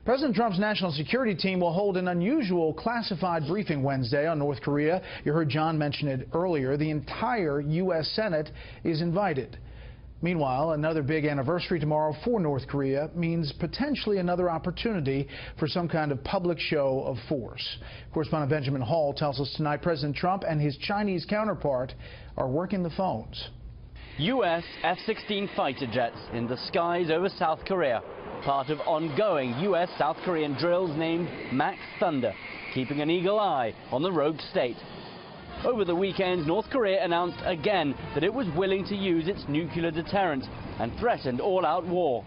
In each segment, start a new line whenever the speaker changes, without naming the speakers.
President Trump's national security team will hold an unusual classified briefing Wednesday on North Korea. You heard John mention it earlier. The entire U.S. Senate is invited. Meanwhile, another big anniversary tomorrow for North Korea means potentially another opportunity for some kind of public show of force. Correspondent Benjamin Hall tells us tonight President Trump and his Chinese counterpart are working the phones.
U.S. F-16 fighter jets in the skies over South Korea, part of ongoing U.S.-South Korean drills named Max Thunder, keeping an eagle eye on the rogue state. Over the weekend, North Korea announced again that it was willing to use its nuclear deterrent and threatened all-out war.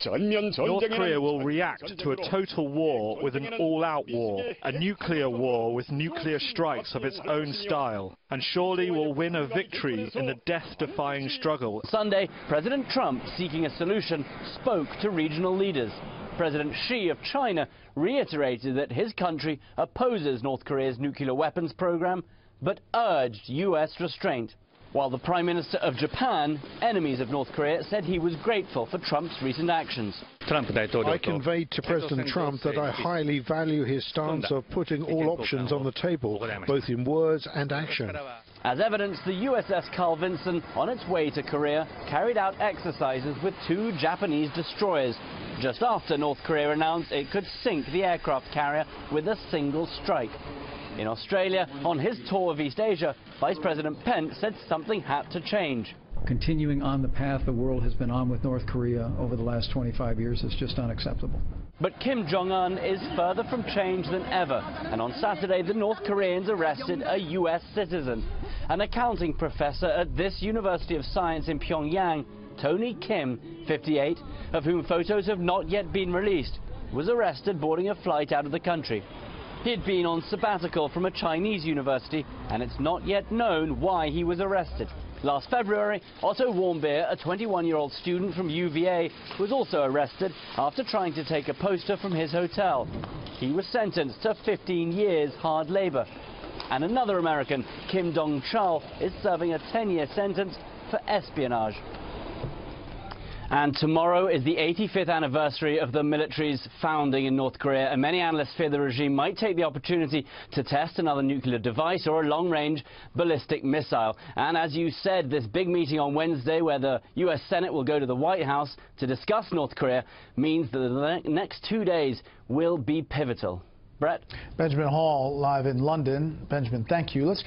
North Korea will react to a total war with an all-out war, a nuclear war with nuclear strikes of its own style, and surely will win a victory in the death-defying struggle.
Sunday, President Trump, seeking a solution, spoke to regional leaders. President Xi of China reiterated that his country opposes North Korea's nuclear weapons program, but urged U.S. restraint. While the Prime Minister of Japan, enemies of North Korea, said he was grateful for Trump's recent actions.
I conveyed to President Trump that I highly value his stance of putting all options on the table, both in words and action.
As evidence, the USS Carl Vinson, on its way to Korea, carried out exercises with 2 Japanese destroyers, just after North Korea announced it could sink the aircraft carrier with a single strike. In Australia, on his tour of East Asia, Vice President Pence said something had to change.
Continuing on the path the world has been on with North Korea over the last 25 years is just unacceptable.
But Kim Jong-un is further from change than ever, and on Saturday the North Koreans arrested a U.S. citizen. An accounting professor at this University of Science in Pyongyang, Tony Kim, 58, of whom photos have not yet been released, was arrested boarding a flight out of the country. He had been on sabbatical from a Chinese university, and it's not yet known why he was arrested. Last February, Otto Warmbier, a 21-year-old student from UVA, was also arrested after trying to take a poster from his hotel. He was sentenced to 15 years hard labor. And another American, Kim Dong-chul, is serving a 10-year sentence for espionage. And tomorrow is the 85th anniversary of the military's founding in North Korea, and many analysts fear the regime might take the opportunity to test another nuclear device or a long-range ballistic missile. And as you said, this big meeting on Wednesday, where the U.S. Senate will go to the White House to discuss North Korea, means that the next 2 days will be pivotal. Brett?
Benjamin Hall live in London. Benjamin, thank you. Let's